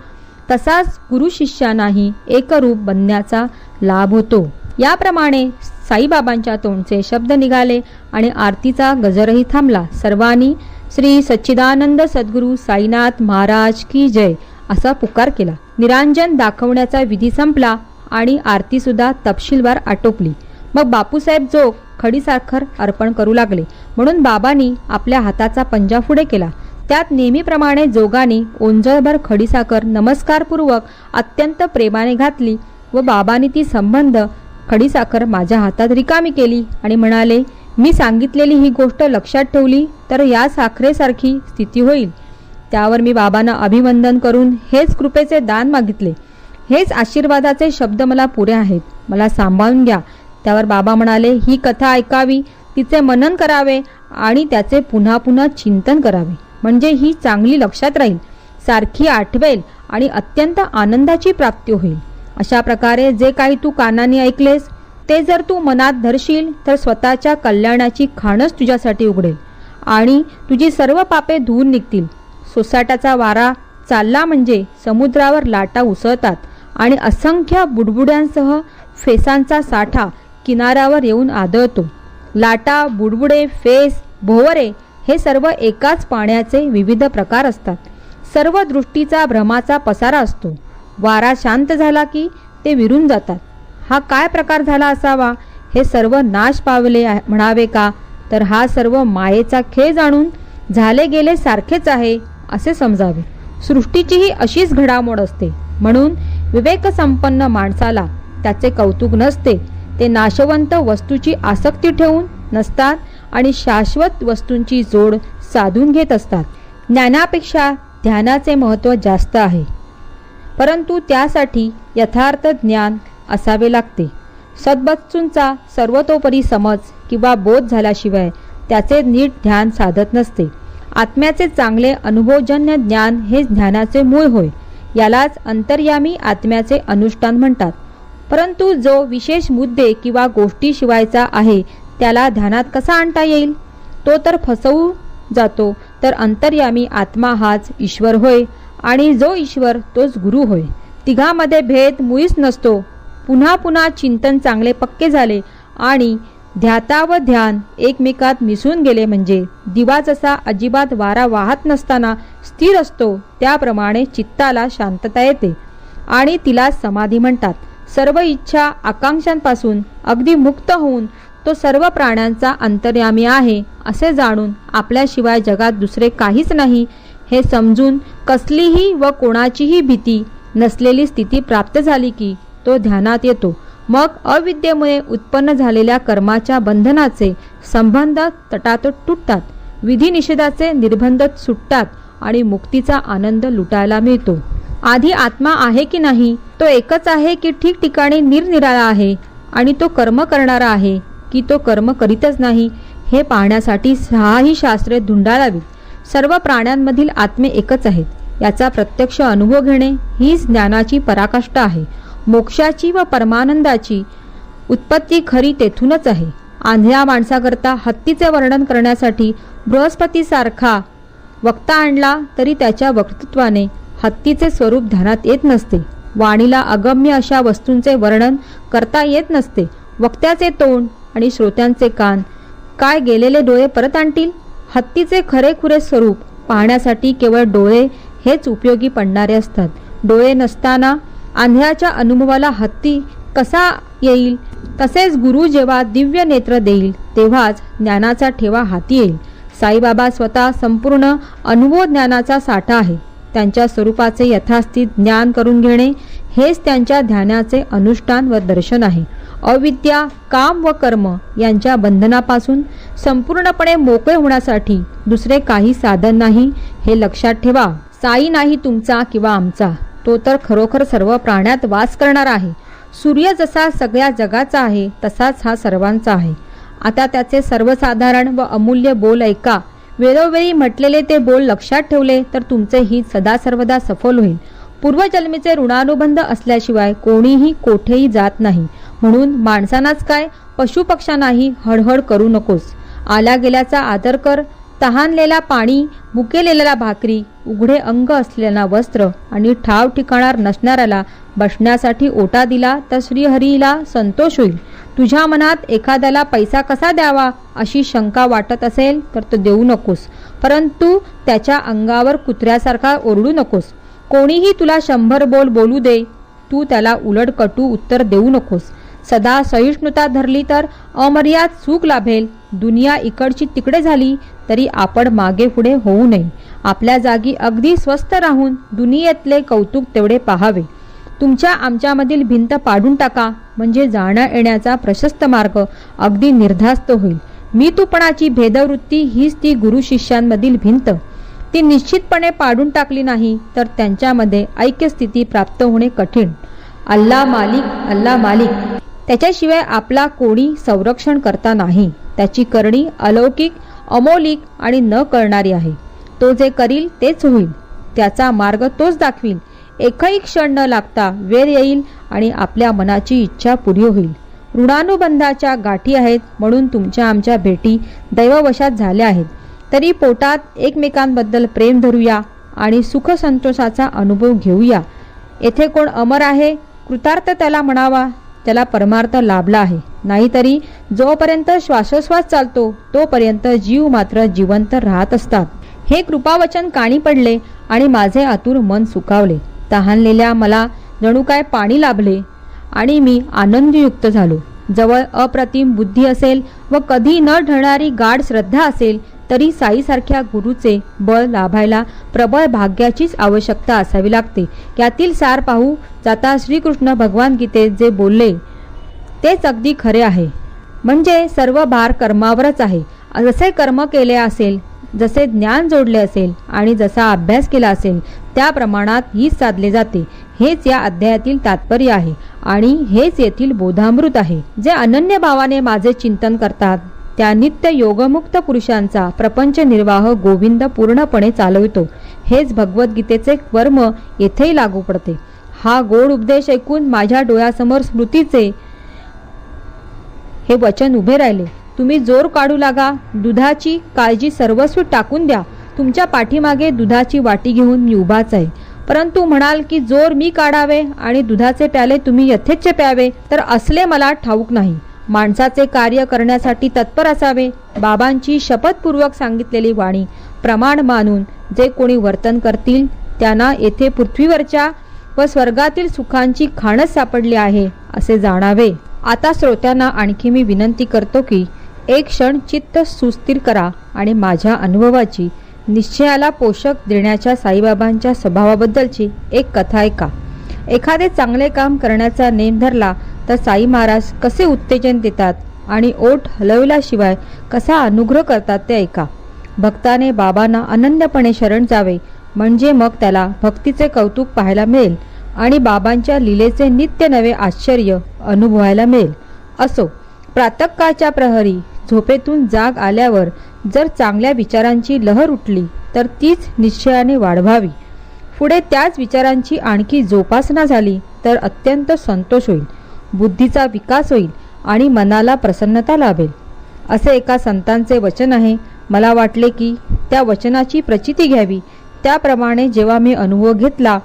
तसाच गुरु शिष्यानाही एकरूप बनण्याचा लाभ होतो. याप्रमाणे साईबाबांच्या तोंडचे शब्द निघाले आणि आरतीचा गजरही थांबला. सर्वांनी श्री सच्चिदानंद सद्गुरू साईनाथ महाराज की जय असा पुकार केला. निरांजन दाखवण्याचा विधी संपला आणि आरतीसुद्धा तपशीलवार आटोपली. मग बापूसाहेब जोग खडीसाखर अर्पण करू लागले. म्हणून बाबांनी आपल्या हाताचा पंजा पुढे केला. त्यात नेहमीप्रमाणे जोगाने ओंजळभर खडीसाखर नमस्कारपूर्वक अत्यंत प्रेमाने घातली व बाबांनी ती संबंध खडीसाखर माझ्या हातात रिकामी केली आणि म्हणाले, मी सांगितलेली ही गोष्ट लक्षात ठेवली तर या साखरेसारखी स्थिती होईल. त्यावर मी बाबांना अभिवंदन करून हेच कृपेचे दान मागितले. हेच आशीर्वादाचे शब्द मला पुरे आहेत, मला सांभाळून घ्या. त्यावर बाबा म्हणाले, ही कथा ऐकावी, तिचे मनन करावे आणि त्याचे पुन्हा पुन्हा चिंतन करावे, म्हणजे ही चांगली लक्षात राहील, सारखी आठवेल आणि अत्यंत आनंदाची प्राप्ती होईल. अशा प्रकारे जे काही तू कानाने ऐकलेस ते जर तू मनात धरशील तर स्वतःच्या कल्याणाची खाणच तुझ्यासाठी उघडेल आणि तुझी सर्व पापे धुवून निघतील. सोसाट्याचा वारा चालला म्हणजे समुद्रावर लाटा उसळतात आणि असंख्य बुडबुड्यांसह फेसांचा साठा किनाऱ्यावर येऊन आदळतो. लाटा, बुडबुडे, फेस, भोवरे हे सर्व एकाच पाण्याचे विविध प्रकार असतात. सर्व दृष्टीचा भ्रमाचा पसारा असतो. वारा शांत झाला की ते विरून जातात. हा काय प्रकार झाला असावा? हे सर्व नाश पावले म्हणावे का? तर हा सर्व मायेचा खेळ जाणून झाले गेले सारखेच आहे असे समजावे. सृष्टीची ही अशीच घडामोड असते. म्हणून विवेकसंपन्न माणसाला त्याचे कौतुक नसते. ते नाशवंत वस्तूची आसक्ती ठेवून नसतात आणि शाश्वत वस्तूंची जोड साधून घेत असतात. ज्ञानापेक्षा ध्यानाचे महत्त्व जास्त आहे, परंतु त्यासाठी यथार्थ ज्ञान असावे लागते. सद्वस्तूंचा सर्वतोपरी समज किंवा बोध झाल्याशिवाय त्याचे नीट ध्यान साधत नसते. आत्म्याचे चांगले अनुभवजन्य ज्ञान हे ज्ञानाचे मूळ होय. यालाच अंतर्यामी आत्म्याचे अनुष्ठान म्हणतात. परंतु जो विशेष मुद्दे किंवा गोष्टी शिवायचा आहे त्याला ध्यानात कसा आणता येईल? तो तर फसवू जातो. तर अंतर्यामी आत्मा हाच ईश्वर होय आणि जो ईश्वर तोच गुरु होय. तिघांमध्ये भेद मुळीच नसतो. पुन्हा पुन्हा चिंतन चांगले पक्के झाले आणि ध्याता व ध्यान एकमेकात मिसळून गेले म्हणजे दिवा जसा अजिबात वारा वाहत नसताना स्थिर असतो त्याप्रमाणे चित्ताला शांतता येते आणि तिला समाधी म्हणतात. सर्व इच्छा आकांक्षांपासून अगदी मुक्त होऊन तो सर्व प्राण्यांचा अंतर्यामी आहे असे जाणून आपल्याशिवाय जगात दुसरे काहीच नाही हे समजून कसलीही व कोणाचीही भीती नसलेली स्थिती प्राप्त झाली की तो ध्यानात येतो. मग अविद्येमुळे उत्पन्न झालेल्या कर्माच्या बंधनाचे संबंध तटातट तुटतात, विधी निषेधाचे निर्बंध सुटतात आणि मुक्तीचा आनंद लुटायला मिळतो. आधी आत्मा आहे की नाही, तो एकच आहे की ठिकठिकाणी निरनिराळा आहे आणि तो कर्म करणारा आहे की तो कर्म करीतच नाही हे पाहण्यासाठी 6ही शास्त्रे धुंडाळावीत. सर्व प्राण्यांमधील आत्मे एकच आहेत याचा प्रत्यक्ष अनुभव घेणे हीच ज्ञानाची पराकाष्ठा आहे. मोक्षाची व परमानंदाची उत्पत्ती खरी तेथूनच आहे. आंधळ्या माणसाकरता हत्तीचे वर्णन करण्यासाठी बृहस्पतीसारखा वक्ता आणला तरी त्याच्या वक्तृत्वाने हत्तीचे स्वरूप ध्यानात येत नसते. वाणीला अगम्य अशा वस्तूंचे वर्णन करता येत नसते. वक्त्याचे तोंड आणि श्रोत्यांचे कान काय गेलेले डोळे परत आणतील? हत्तीचे खरेखुरे स्वरूप पाहण्यासाठी केवळ डोळे हेच उपयोगी पडणारे असतात. डोळे नसताना आंधळ्याच्या अनुभवाला हत्ती कसा येईल? तसेच गुरु जेव्हा दिव्य नेत्र देईल तेव्हाच ज्ञानाचा ठेवा हाती येईल. साईबाबा स्वतः संपूर्ण अनुभव ज्ञानाचा साठा आहे. त्यांच्या स्वरूपाचे यथास्थित ज्ञान करून घेणे हेच त्यांच्या ध्यानाचे अनुष्ठान व दर्शन आहे. अविद्या, काम व कर्म यांच्या बंधनापासून संपूर्णपणे मोकळे होण्यासाठी दुसरे काही साधन नाही हे लक्षात ठेवा. साई नाही तुमचा किंवा आमचा, तो तर खरोखर सर्व प्राण्यात वास करणार आहे. सूर्य जसा सगळ्या जगाचा आहे तसाच हा सर्वांचा आहे. आता त्याचे सर्वसाधारण व अमूल्य बोल ऐका. वेळोवेळी म्हटलेले ते बोल लक्षात ठेवले तर तुमचे हित सदा सर्वदा सफल होईल. पूर्वजन्मीचे ऋणानुबंध असल्याशिवाय कोणीही कोठेही जात नाही. म्हणून माणसांनाच काय पशुपक्ष्यांनाही हडहड करू नकोस. आल्या गेल्याचा आदर कर. तहानलेला पाणी, भुकेलेला भाकरी, उघडे अंग असलेला वस्त्र आणि ठाव ठिकाणार नसणाऱ्याला बसण्यासाठी ओटा दिला तर श्रीहरीला संतोष होईल. तुझ्या मनात एखाद्याला पैसा कसा द्यावा अशी शंका वाटत असेल तर तो देऊ नकोस, परंतु त्याच्या अंगावर कुत्र्यासारखा ओरडू नकोस. कोणीही तुला 100 बोल बोलू दे, तू त्याला उलट कटू उत्तर देऊ नकोस. सदा सहिष्णुता धरली तर अमर्याद सुख लाभेल. दुनिया इकडची तिकडे झाली तरी आपण मागे पुढे होऊ नये. आपल्या जागी अगदी स्वस्थ राहून दुनियेतले कौतुक तेवढे पाहावे. तुमच्या आमच्यामधील भिंत पाडून टाका. म्हणजे जाण्या येण्याचा प्रशस्त मार्ग अगदी निर्धास्त होईल. मी तूपणाची भेदवृत्ती हीच ती गुरु शिष्यांमधील भिंत. ती निश्चितपणे पाडून टाकली नाही तर त्यांच्यामध्ये ऐक्यस्थिती प्राप्त होणे कठीण. अल्ला मालिक, अल्ला मालिक, त्याच्याशिवाय आपला कोणी संरक्षण करता नाही. त्याची करणी अलौकिक, अमौलिक आणि न कळणारी आहे. तो जे करील तेच होईल. त्याचा मार्ग तोच दाखवील. एकही क्षण न लागता वेळ येईल आणि आपल्या मनाची इच्छा पुरी होईल. ऋणानुबंधाच्या गाठी आहेत म्हणून तुमच्या आमच्या भेटी दैववशात झाल्या आहेत. तरी पोटात एकमेकांबद्दल प्रेम धरूया आणि सुख संतोषाचा अनुभव घेऊया. येथे कोण अमर आहे, कृतार्थ त्याला म्हणावा, त्याला परमार्थ लाभला आहे. नाहीतरी जोपर्यंत श्वासोश्वास चालतो तोपर्यंत जीव मात्र जिवंत राहत असतात. हे कृपावचन कानी पडले आणि माझे आतुर मन सुकावले. तहानलेल्या मला जणू काय पाणी लाभले आणि मी आनंदयुक्त झालो. जवळ अप्रतिम बुद्धी असेल व कधी न ढळणारी गाढ श्रद्धा असेल तरी साईसारख्या गुरुचे बळ लाभायला प्रबळ भाग्याचीच आवश्यकता असावी लागते. यातील सार पाहू जाता श्रीकृष्ण भगवान गीतेत जे बोलले तेच अगदी खरे आहे. म्हणजे सर्व भार कर्मावरच आहे. जसे कर्म केले असेल, जसे ज्ञान जोडले असेल आणि जसा अभ्यास केला असेल त्या प्रमाणात हीच साधले जाते. हेच या अध्यायातील तात्पर्य आहे आणि हेच येथील बोधामृत आहे. जे अनन्य भावाने माझे चिंतन करतात त्या नित्य योगमुक्त पुरुषांचा प्रपंच निर्वाह गोविंद पूर्णपणे चालवितो. हेच भगवद्गीतेचे वर्म येथेही लागू पडते. हा गोड उपदेश ऐकून माझ्या डोळ्यासमोर स्मृतीचे हे वचन उभे राहिले. तुम्ही जोर काढू लागा, दुधाची काळजी सर्वस्वी टाकून द्या. तुमच्या पाठीमागे दुधाची वाटी घेऊन मी उभाच आहे. परंतु म्हणाल की जोर मी काढावे आणि दुधाचे प्याले तुम्ही यथेच्छ प्यावे, तर असले मला ठाऊक नाही. माणसाचे कार्य करण्यासाठी तत्पर असावे. बाबांची शपथपूर्वक सांगितलेली वाणी प्रमाण मानून जे कोणी वर्तन करतील त्यांना येथे पृथ्वीवरच्या व स्वर्गातील सुखांची खाणच सापडली आहे असे जाणावे. आता श्रोत्यांना आणखी मी विनंती करतो की एक क्षण चित्त सुस्थिर करा आणि माझ्या अनुभवाची, निश्चयाला पोषक देण्याच्या साईबाबांच्या स्वभावाबद्दलची एक कथा ऐका. एखादे चांगले काम करण्याचा नेम धरला तर साई महाराज कसे उत्तेजन देतात आणि ओठ हलवल्याशिवाय कसा अनुग्रह करतात ते ऐका. भक्ताने बाबांना अनन्यपणे शरण जावे म्हणजे मग त्याला भक्तीचे कौतुक पाहायला मिळेल आणि बाबांच्या लीलेचे नित्य नवे आश्चर्य अनुभवायला मिळेल. असो, प्रातःकाळच्या प्रहरी झोपेतून जाग आल्यावर जर चांगल्या विचारांची लहर उठली तर तीच निश्चयाने वाढवावी. पुढे त्याच विचारांची आणखी जोपासना झाली तर अत्यंत संतोष होईल, बुद्धीचा विकास होईल आणि मनाला प्रसन्नता लाभेल. असे एका संतांचे वचन आहे. मला वाटले की त्या वचनाची प्रचिती घ्यावी. त्याप्रमाणे जेव्हा मी अनुभव घेतला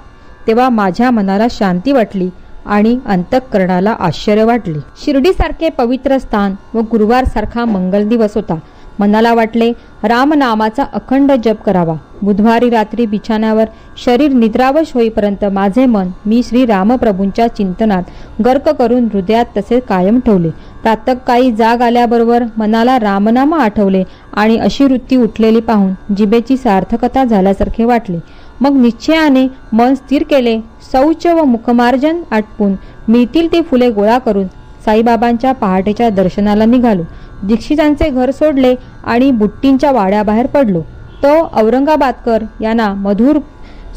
तेव्हा माझ्या मनाला शांती वाटली आणि अंतःकरणाला आश्चर्य वाटले. शिर्डीसारखे पवित्र स्थान व गुरुवारसारखा मंगल दिवस होता. मनाला वाटले रामनामाचा अखंड जप करावा. बुधवारी रात्री बिछाण्यावर शरीर निद्रावश होईपर्यंत माझे मन मी श्री रामप्रभूंच्या चिंतनात गर्क करून हृदयात तसे कायम ठेवले. प्रातःकाळी जाग आल्याबरोबर मनाला रामनाम आठवले आणि अशी वृत्ती उठलेली पाहून जिभेची सार्थकता झाल्यासारखे वाटले. मग निश्चयाने मन स्थिर केले. शौच व मुखमार्जन आटपून मिळतील ती फुले गोळा करून साईबाबांच्या पहाटेच्या दर्शनाला निघालो. दीक्षितांचे घर सोडले आणि बुट्टींच्या वाड्याबाहेर पडलो. तो औरंगाबादकर यांना मधुर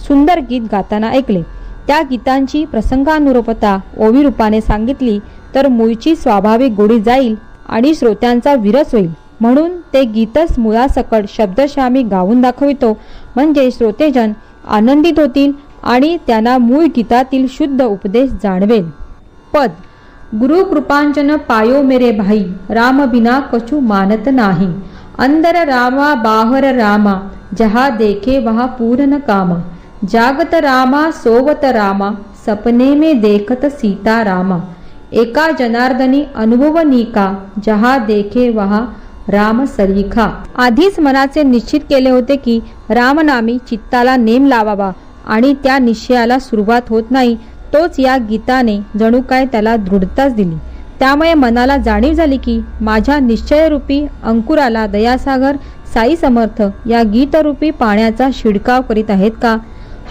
सुंदर गीत गाताना ऐकले. त्या गीतांची प्रसंगानुरूपता ओवी रूपाने सांगितली तर मूळची स्वाभाविक गोडी जाईल आणि श्रोत्यांचा विरस होईल. म्हणून ते गीतच मुळासकट शब्दशः मी गाऊन दाखवितो, म्हणजे श्रोतेजन आनंदित होतील आणि त्यांना मूळ गीतातील शुद्ध उपदेश जाणवेल. पद. गुरु कृपांजन पायो मेरे भाई, राम बिना कछु मानत नाही. अंदर रामा बाहर रामा, जहा देखे वहा पूर्ण कामा. जागत रामा सोवत रामा, सपने में देखत सीता रामा. एका जनार्दनी अनुभवनिका, जहा देखे वहा राम सरीखा. आधीच मनाचे निश्चित केले होते की रामनामी चित्ताला नेम लावावा आणि त्या निश्चयाला सुरुवात होत नाही. तोच या गीताने जणू काय त्याला दृढताच दिली. त्यामुळे मनाला जाणीव झाली की माझ्या निश्चयरूपी अंकुराला दयासागर साई समर्थ या गीतरूपी पाण्याचा शिडकाव करीत आहेत का.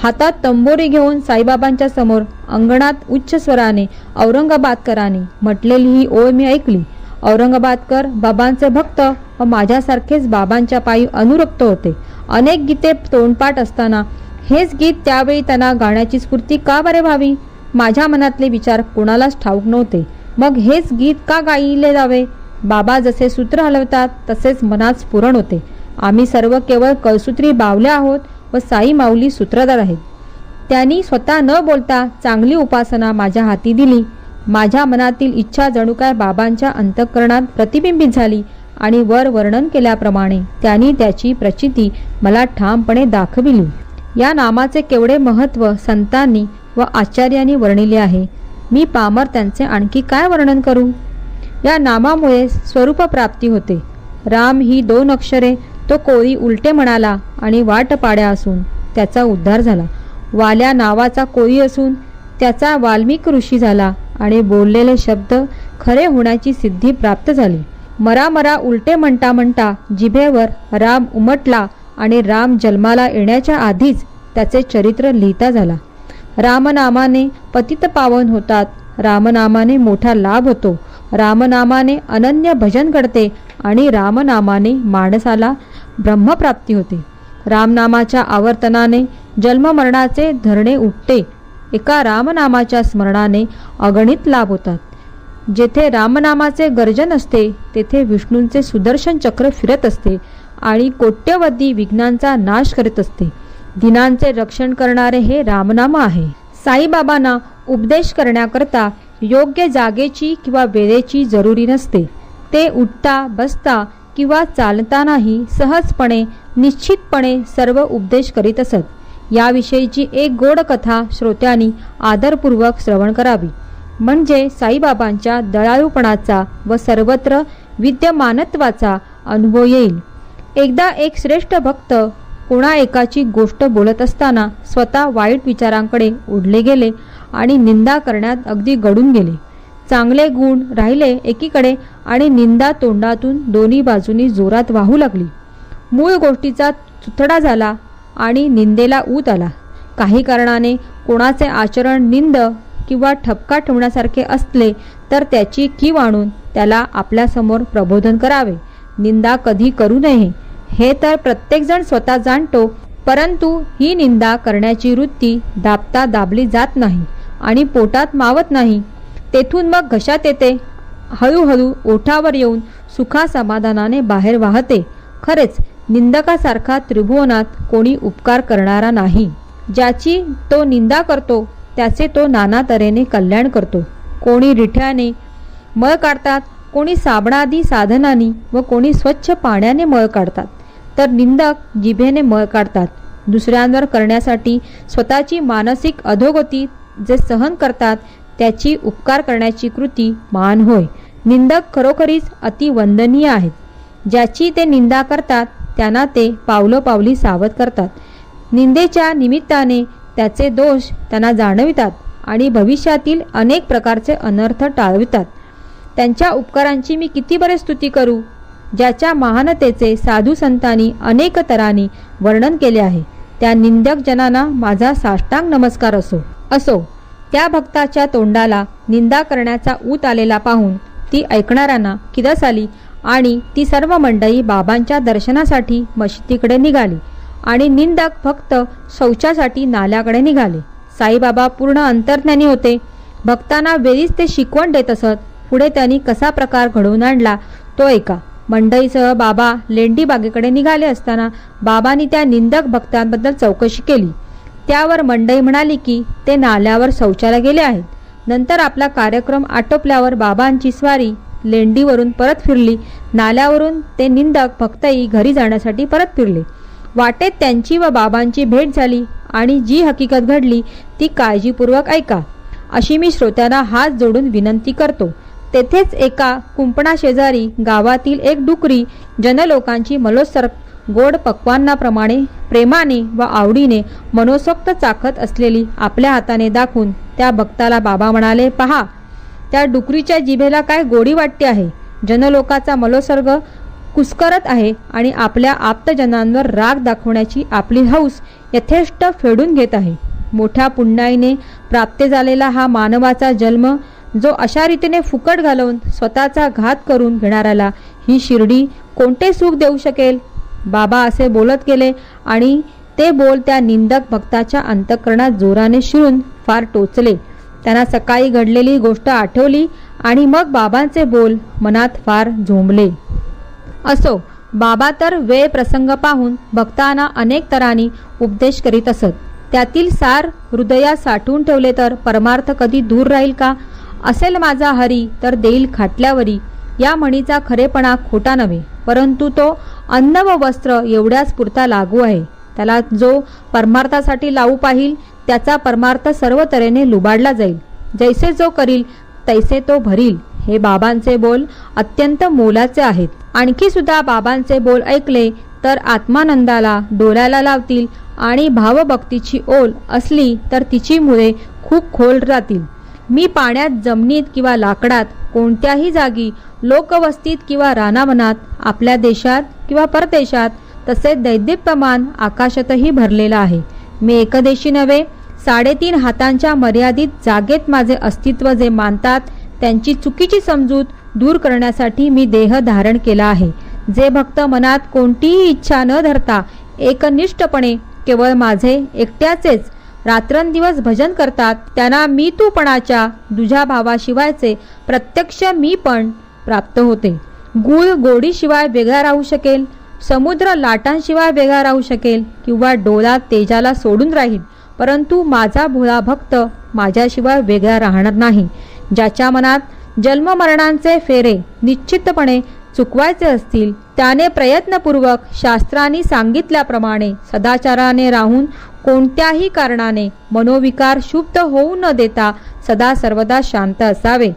हातात तंबोरी घेऊन साईबाबांच्या समोर अंगणात उच्च स्वराने औरंगाबादकरांनी म्हटलेली ही ओळ मी ऐकली. औरंगाबादकर बाबांचे भक्त व माझ्यासारखेच बाबांच्या पायी अनुरक्त होते. अनेक गीते तोंडपाठ असताना हेच गीत त्यावेळी त्यांना गाण्याची स्फूर्ती का बरे व्हावी? माझ्या मनातले विचार कोणालाच ठाऊक नव्हते. मग हेच गीत का गायले जावे? बाबा जसे सूत्र हलवतात तसेच मनात स्फुरण होते. आम्ही सर्व केवळ कळसूत्री बावल्या आहोत व साई माऊली सूत्रधार आहेत. त्यांनी स्वतः न बोलता चांगली उपासना माझ्या हाती दिली. माझ्या मनातील इच्छा जणू काय बाबांच्या अंतःकरणात प्रतिबिंबित झाली आणि वर वर्णन केल्याप्रमाणे त्यांनी त्याची प्रचिती मला ठामपणे दाखविली. या नामाचे केवढे महत्त्व संतांनी व आचार्यांनी वर्णिले आहे. मी पामर त्यांचे आणखी काय वर्णन करू? या नामामुळे स्वरूप प्राप्ती होते. राम ही 2 अक्षरे तो कोरी उलटे म्हणाला आणि वाट पाड्या असून त्याचा उद्धार झाला. वाल्या नावाचा कोरी असून त्याचा वाल्मिक ऋषी झाला आणि बोललेले शब्द खरे होण्याची सिद्धी प्राप्त झाली. मरा मरा उलटे म्हणता म्हणता जिभेवर राम उमटला आणि राम जन्माला येण्याच्या आधीच त्याचे चरित्र लिहिता झाला. रामनामाने पतित पावन होतात. रामनामाने मोठा लाभ होतो. रामनामाने अनन्य भजन घडते आणि रामनामाने माणसाला ब्रह्मप्राप्ती होते. रामनामाच्या आवर्तनाने जन्ममरणाचे धरणे उठते. एका रामनामाच्या स्मरणाने अगणित लाभ होतात. जेथे रामनामाचे गर्जन असते तेथे विष्णूंचे सुदर्शन चक्र फिरत असते आणि कोट्यवधी विघ्नांचा नाश करीत असते. दिनांचे रक्षण करणारे हे रामनाम आहे. साईबाबांना उपदेश करण्याकरता योग्य जागेची किंवा वेळेची जरुरी नसते. ते उठता बसता किंवा चालतानाही सहजपणे निश्चितपणे सर्व उपदेश करीत असत. याविषयीची एक गोड कथा श्रोत्यांनी आदरपूर्वक श्रवण करावी, म्हणजे साईबाबांच्या दयाळूपणाचा व सर्वत्र विद्यमानत्वाचा अनुभव येईल. एकदा एक श्रेष्ठ भक्त कोणा एकाची गोष्ट बोलत असताना स्वतः वाईट विचारांकडे ओढले गेले आणि निंदा करण्यात अगदी गढून गेले. चांगले गुण राहिले एकीकडे आणि निंदा तोंडातून दोन्ही बाजूनी जोरात वाहू लागली. मूळ गोष्टीचा चुथडा झाला आणि निंदेला ऊत आला. काही कारणाने कोणाचे आचरण निंद किंवा ठपका ठेवण्यासारखे असले तर त्याची कीव आणून त्याला आपल्यासमोर प्रबोधन करावे. निंदा कधी करू नये हे तर प्रत्येकजण स्वतः जाणतो, परंतु ही निंदा करण्याची वृत्ती दाबता दाबली जात नाही आणि पोटात मावत नाही. तेथून मग घशात येते. हळूहळू ओठावर येऊन सुखासमाधानाने बाहेर वाहते. खरेच निंदकासारखा त्रिभुवनात कोणी उपकार करणारा नाही. ज्याची तो निंदा करतो त्याचे तो नाना तऱ्हेने कल्याण करतो. कोणी रिठ्याने मळ काढतात, कोणी साबणादी साधनांनी व कोणी स्वच्छ पाण्याने मळ काढतात, तर निंदक जिभेने मळ काढतात. दुसऱ्यांवर करण्यासाठी स्वतःची मानसिक अधोगती जे सहन करतात त्याची उपकार करण्याची कृती मान होय. निंदक खरोखरीच अतिवंदनीय आहेत. ज्याची ते निंदा करतात त्यांना ते पावलोपावली सावध करतात. निंदेच्या निमित्ताने त्याचे दोष त्यांना जाणवितात आणि भविष्यातील अनेक प्रकारचे अनर्थ टाळवितात. त्यांच्या उपकारांची मी किती बरे स्तुती करू, ज्याच्या महानतेचे साधू संतांनी अनेक तऱ्हांनी वर्णन केले आहे. त्या निंदक जनांना माझा साष्टांग नमस्कार असो. त्या भक्ताच्या तोंडाला निंदा करण्याचा ऊत आलेला पाहून ती ऐकणाऱ्यांना किदस आली आणि ती सर्व मंडळी बाबांच्या दर्शनासाठी मशिदीकडे निघाली आणि निंदक फक्त शौचासाठी नाल्याकडे निघाले. साईबाबा पूर्ण अंतर्ज्ञानी होते. भक्तांना वेळीच ते शिकवण देत असत. पुढे त्यांनी कसा प्रकार घडवून आणला तो ऐका. मंडईसह बाबा लेंडी बागेकडे निघाले असताना बाबांनी त्या निंदक भक्तांबद्दल चौकशी केली. त्यावर मंडई म्हणाली की ते नाल्यावर शौचाला गेले आहेत. नंतर आपला कार्यक्रम आटोपल्यावर बाबांची स्वारी लेंडीवरून परत फिरली. नाल्यावरून ते निंदक भक्तही घरी जाण्यासाठी परत फिरले. वाटेत त्यांची व बाबांची भेट झाली आणि जी हकीकत घडली ती काळजीपूर्वक ऐका, अशी मी श्रोत्यांना हात जोडून विनंती करतो. तेथेच एका कुंपणाशेजारी गावातील एक डुकरी जनलोकांची मलोत्सर्ग गोड पक्वान्नाप्रमाणे प्रेमाने व आवडीने मनोसोक्त चाखत असलेली आपल्या हाताने दाखवून त्या भक्ताला बाबा म्हणाले, पहा, त्या डुकरीच्या जिभेला काय गोडी वाटते आहे. जनलोकाचा मलोत्सर्ग कुस्करत आहे आणि आपल्या आप्तजनांवर राग दाखवण्याची आपली हौस यथेष्ट फेडून घेत आहे. मोठ्या पुण्याईने प्राप्त झालेला हा मानवाचा जन्म, जो अशा रीतीने फुकट घालवून स्वतःचा घात करून घेणाऱ्याला ही शिर्डी कोणते सुख देऊ शकेल? बाबा असे बोलत गेले आणि ते बोल त्या निंदक भक्ताच्या अंतःकरणात जोराने शिरून फार टोचले. त्यांना सकाळी घडलेली गोष्ट आठवली आणि मग बाबांचे बोल मनात फार झोंबले. असो, बाबा तर वेळ प्रसंग पाहून भक्तांना अनेक तऱ्हांनी उपदेश करीत असत. त्यातील सार हृदयात साठवून ठेवले तर परमार्थ कधी दूर राहील का? असेल माझा हरी तर देईल खाटल्यावरी, या म्हणीचा खरेपणा खोटा नव्हे, परंतु तो अन्न व वस्त्र एवढ्याच पुरता लागू आहे. त्याला जो परमार्थासाठी लावू पाहिल त्याचा परमार्थ सर्व तऱ्हेने लुबाडला जाईल. जैसे जो करील तैसे तो भरील. हे बाबांचे बोल अत्यंत मोलाचे आहेत. आणखी सुद्धा बाबांचे बोल ऐकले तर आत्मानंदाला डोलायला लावतील आणि भावभक्तीची ओल असली तर तिची मुळे खूप खोल राहतील. मी पाण्यात, जमिनीत किंवा लाकडात, कोणत्याही जागी, लोकवस्तीत किंवा रानावनात, आपल्या देशात किंवा परदेशात, तसेच दैदिप्यमान आकाशातही भरलेला आहे. मी एकदेशी नव्हे, 3.5 हातांच्या मर्यादित जागेत माझे अस्तित्व जे मानतात त्यांची चुकीची समजूत दूर करण्यासाठी मी देह धारण केला आहे. जे भक्त मनात कोणतीही इच्छा न धरता एकनिष्ठपणे केवळ माझे एकट्याचेच रात्रंदिवस भजन करतात त्यांना मी तूपणाच्या दुजा भावाशिवायचे प्रत्यक्ष मी पण प्राप्त होते. गुळ गोडीशिवाय वेगळा राहू शकेल, समुद्र लाटांशिवाय वेगळा राहू शकेल किंवा डोला तेजाला सोडून राहील, परंतु माझा भोळा भक्त माझ्याशिवाय वेगळा राहणार नाही. ज्याच्या मनात जन्ममरणांचे फेरे निश्चितपणे चुकवायचे असतील त्याने प्रयत्नपूर्वक शास्त्रांनी सांगितल्याप्रमाणे सदाचाराने राहून कोणत्याही कारणाने मनोविकार क्षुब्ध होऊ न देता सदा सर्वदा शांत असावे.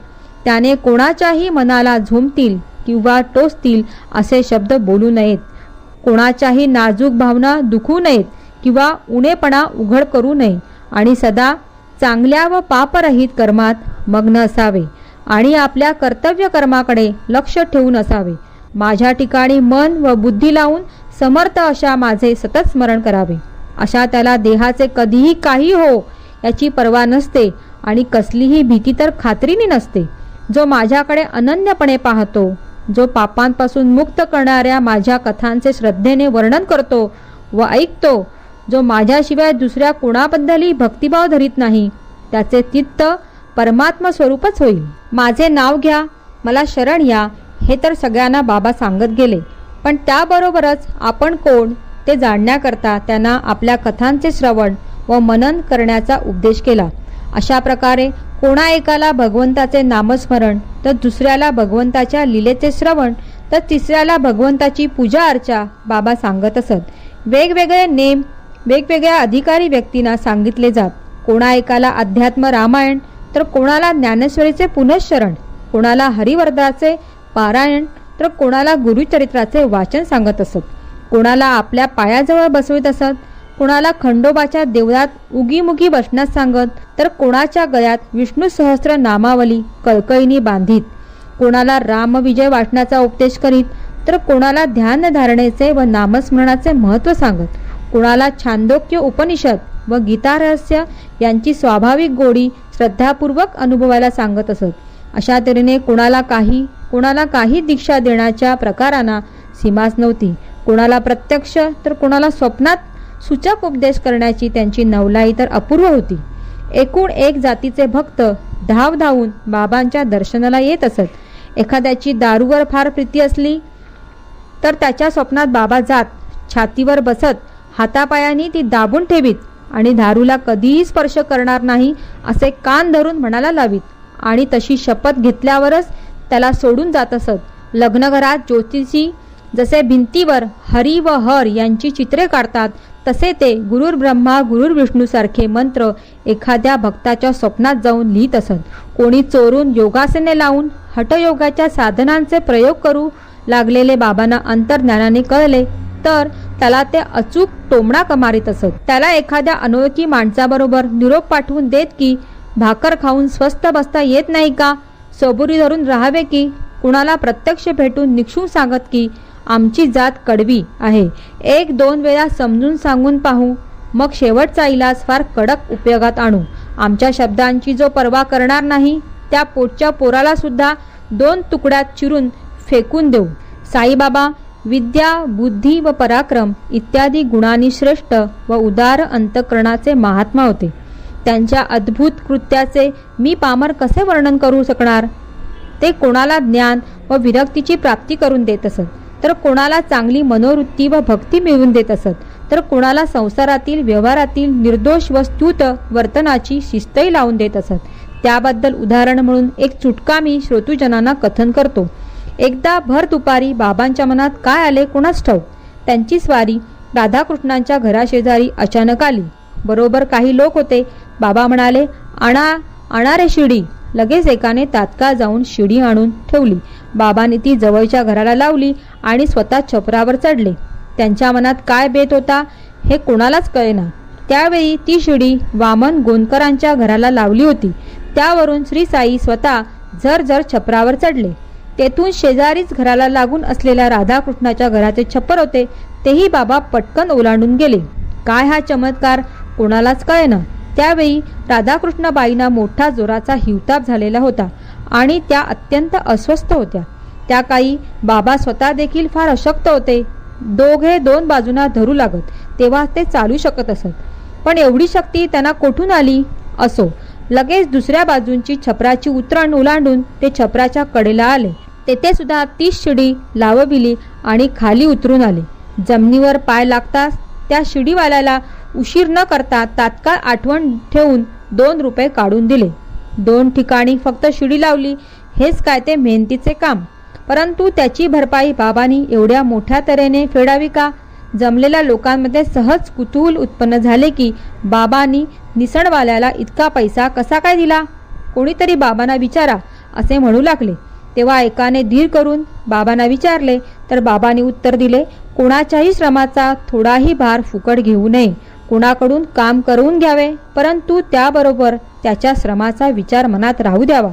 त्याने कोणाच्याही मनाला झोंबतील किंवा टोचतील असे शब्द बोलू नयेत. कोणाच्याही नाजूक भावना दुखू नयेत किंवा उणेपणा उघड करू नये आणि सदा चांगल्या व पापरहित कर्मात मग्न असावे आणि आपल्या कर्तव्य कर्माकडे लक्ष ठेवून असावे. माझ्या ठिकाणी मन व बुद्धी लावून समर्थ अशा माझे सतत स्मरण करावे. अशा त्याला देहाचे कधीही काही हो याची पर्वा नसते आणि कसलीही भीती तर खात्रीने नसते. जो माझ्याकडे अनन्यपणे पाहतो, जो पापांपासून मुक्त करणाऱ्या माझ्या कथांचे श्रद्धेने वर्णन करतो व ऐकतो, जो माझ्याशिवाय दुसऱ्या कोणाबद्दलही भक्तिभाव धरीत नाही, त्याचे चित्त परमात्मा स्वरूपच होईल. माझे नाव घ्या, मला शरण या, हे तर सगळ्यांना बाबा सांगत गेले. पण त्याबरोबरच आपण कोण ते जाणण्याकरता त्यांना आपल्या कथांचे श्रवण व मनन करण्याचा उपदेश केला. अशा प्रकारे कोणा एकाला भगवंताचे नामस्मरण, तर दुसऱ्याला भगवंताच्या लीलेचे श्रवण, तर तिसऱ्याला भगवंताची पूजा अर्चा बाबा सांगत असत. वेगवेगळे नेम वेगवेगळ्या अधिकारी व्यक्तींना सांगितले जात. कोणा एकाला अध्यात्म रामायण, तर कोणाला ज्ञानेश्वरीचे पुनश्चरण, कोणाला हरिवर्धाचे पारायण, तर कोणाला गुरुचरित्राचे वाचन सांगत असत. कोणाला आपल्या पायाजवळ बसवित असत, कोणाला खंडोबाच्या देवळात उगीमुगी बसण्यास सांगत, तर कोणाच्या गळ्यात विष्णू सहस्त्र नामावली कळकळीने बांधित, कोणाला रामविजय वाचनाचा उपदेश करीत, तर कोणाला ध्यान धारणेचे व नामस्मरणाचे महत्त्व सांगत, कोणाला छांदोक्य उपनिषद व गीता रहस्य यांची स्वाभाविक गोडी श्रद्धापूर्वक अनुभवायला सांगत असत. अशा तऱ्हेने कोणाला काही दीक्षा देण्याच्या प्रकारांना सीमाच नव्हती. कोणाला प्रत्यक्ष तर कोणाला स्वप्नात सूचक उपदेश करण्याची त्यांची नवलाई तर अपूर्व होती. एकूण एक जातीचे भक्त धाव धावून बाबांच्या दर्शनाला येत असत. एखाद्याची दारूवर फार प्रीती असली तर त्याच्या स्वप्नात बाबा जात, छातीवर बसत, हातापायांनी ती दाबून ठेवीत आणि दारूला कधीही स्पर्श करणार नाही असे कान धरून म्हणायला लावीत आणि तशी शपथ घेतल्यावरच त्याला सोडून जात असत. लग्नघरात ज्योतिषी जसे भिंतीवर हरी व हर यांची चित्रे काढतात तसे ते गुरुर ब्रह्मा गुरुर विष्णू सारखे मंत्र एखाद्या भक्ताच्या स्वप्नात जाऊन लिहित असत. कोणी चोरून योगासने लावून हठयोगाच्या साधनांचे प्रयोग करू लागलेले बाबांना अंतर्ज्ञानाने कळले तर त्याला ते अचूक टोमणा मारित असत. त्याला एखाद्या अनोळखी माणसाबरोबर निरोप पाठवून देत की भाकर खाऊन स्वस्थ बसता येत नाही का, सबुरी धरून राहावे की, कुणाला प्रत्यक्ष भेटून निक्षून सांगत की आमची जात कडवी आहे, 1-2 वेळा समजून सांगून पाहू, मग शेवटचा इलाज फार कडक उपयोगात आणू. आमच्या शब्दांची जो पर्वा करणार नाही त्या पोटच्या पोराला सुद्धा 2 तुकड्यात चिरून फेकून देऊ. साईबाबा विद्या, बुद्धी व पराक्रम इत्यादी गुणांनी श्रेष्ठ व उदार अंतःकरणाचे महात्मा होते. त्यांच्या अद्भुत कृत्याचे मी पामर कसे वर्णन करू शकणार. ते कोणाला ज्ञान व विरक्तीची प्राप्ती करून देत असत, तर कोणाला चांगली मनोवृत्ती व भक्ती मिळवून देत असत, तर कोणाला संसारातील व्यवहारातील निर्दोष व स्तुत वर्तनाची शिस्तही लावून देत असत. त्याबद्दल उदाहरण म्हणून एक चुटका मी श्रोतूजनांना कथन करतो. एकदा भर दुपारी बाबांच्या मनात काय आले कोणास ठाऊक. त्यांची स्वारी राधाकृष्णांच्या घराशेजारी अचानक आली. बरोबर काही लोक होते. बाबा म्हणाले, आणा रे शिडी. लगेच एकाने तात्काळ जाऊन शिडी आणून ठेवली. बाबांनी ती जवळच्या घराला लावली आणि स्वतः छपरावर चढले. त्यांच्या मनात काय बेत होता हे कोणालाच कळेना. त्यावेळी ती शिडी वामन गोंदकरांच्या घराला लावली होती. त्यावरून श्री साई स्वतः झरझर छपरावर चढले. तेथून शेजारीच घराला लागून असलेल्या राधाकृष्णाच्या घराचे छप्पर होते, तेही बाबा पटकन ओलांडून गेले. काय हा चमत्कार कोणालाच कळेना. त्यावेळी राधाकृष्णबाईंना मोठा जोराचा हिवताप झालेला होता आणि त्या अत्यंत अस्वस्थ होत्या. त्या काही बाबा स्वतः देखील फार अशक्त होते. दोघे 2 बाजूंना धरू लागत तेव्हा ते चालू शकत असत. पण एवढी शक्ती त्यांना कोठून आली असो. लगेच दुसऱ्या बाजूंची छपराची उतरण ओलांडून ते छपराच्या कडेला आले. तेथे सुद्धा ती शिडी लावविली आणि खाली उतरून आले. जमिनीवर पाय लागताच त्या शिडीवाल्याला उशीर न करता तात्काळ आठवण ठेवून 2 रुपये काढून दिले. 2 ठिकाणी फक्त शिडी लावली, हेच काय ते मेहनतीचे काम. परंतु त्याची भरपाई बाबांनी एवढ्या मोठ्या तऱ्हेने फेडावी का. जमलेल्या लोकांमध्ये सहज कुतूहल उत्पन्न झाले की बाबांनी निसणवाल्याला इतका पैसा कसा काय दिला. कोणीतरी बाबांना विचारा असे म्हणू लागले. तेव्हा एकाने धीर करून बाबांना विचारले तर बाबांनी उत्तर दिले, कोणाच्याही श्रमाचा थोडाही भार फुकट घेऊ नये. कोणाकडून काम करून घ्यावे, परंतु त्याबरोबर त्याच्या श्रमाचा विचार मनात राहू द्यावा.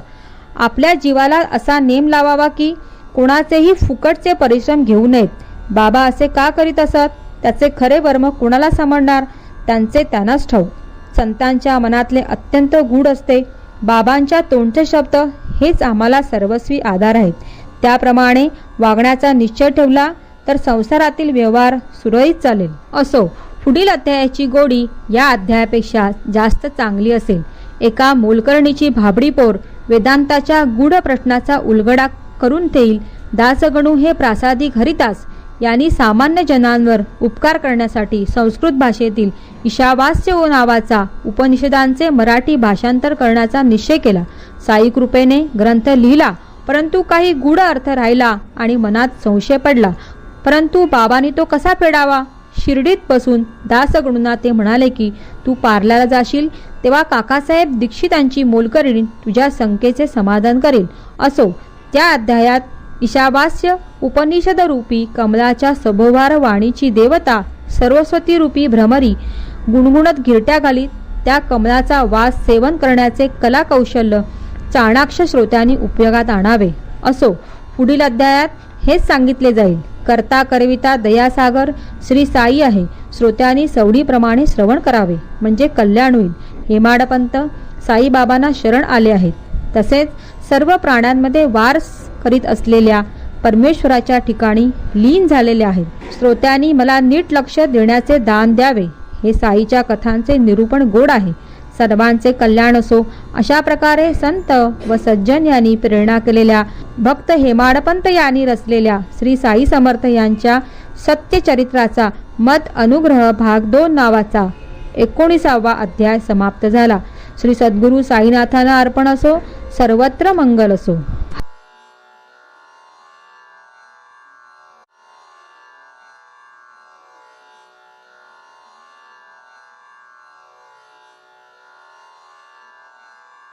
आपल्या जीवाला असा नेम लावावा की कोणाचेही फुकटचे परिश्रम घेऊ नयेत. बाबा असे का करीत असत. त्याचे खरे वर्म कोणाला समजणार. त्यांचे त्यांनाच ठाऊक. संतांच्या मनातले अत्यंत गूढ असते. बाबांच्या तोंडचे शब्द हेच आम्हाला सर्वस्वी आधार आहेत. त्याप्रमाणे वागण्याचा निश्चय ठेवला तर संसारातील व्यवहार सुरळीत चालेल. असो, पुढील अध्यायाची गोडी या अध्यायापेक्षा जास्त चांगली असेल. एका मोलकर्णीची भाबडी पोर वेदांताच्या गूढ प्रश्नाचा उलगडा करून देईल. दासगणू हे प्रासादिक हरिदास यांनी सामान्य जनांवर उपकार करण्यासाठी संस्कृत भाषेतील ईशावास्य नावाचा उपनिषदांचे मराठी भाषांतर करण्याचा निश्चय केला. साई कृपेने ग्रंथ लिहिला, परंतु काही गूढ अर्थ राहिला आणि मनात संशय पडला. परंतु बाबांनी तो कसा फेडावा. शिर्डीत बसून दासगणूंना ते म्हणाले की तू पार्ल्याला जाशील तेव्हा काकासाहेब दीक्षितांची मोलकर्णी तुझ्या शंकेचे समाधान करेल. असो, त्या अध्यायात ईशावास्य उपनिषद रूपी कमलाच्या सभोवार वाणीची देवता सरस्वती रूपी भ्रमरी गुणगुणत गिरट्या घालीत त्या कमलाचा वास सेवन करण्याचे कलाकौशल्य चाणाक्ष श्रोत्यांनी उपयोगात आणावे. असो, पुढील अध्यायात हेच सांगितले जाईल. करता करविता दयासागर श्री साई आहे. श्रोत्यांनी सवडीप्रमाणे श्रवण करावे म्हणजे कल्याण होईल. हेमाडपंत साईबाबांना शरण आले आहेत. तसेच सर्व प्राण्यांमध्ये वास करीत असलेल्या परमेश्वराच्या ठिकाणी लीन झालेले आहेत. श्रोत्यांनी मला नीट लक्ष देण्याचे दान द्यावे. हे साईच्या कथांचे निरूपण गोड आहे. सर्वांचे कल्याण असो. अशा प्रकारे संत व सज्जन यांनी प्रेरणा केलेल्या भक्त हेमाडपंत यांनी रचलेल्या श्री साई समर्थ यांच्या सत्यचरित्राचा मत अनुग्रह भाग 2 नावाचा 19वा अध्याय समाप्त झाला. श्री सद्गुरू साईनाथांना अर्पण असो. सर्वत्र मंगल असो.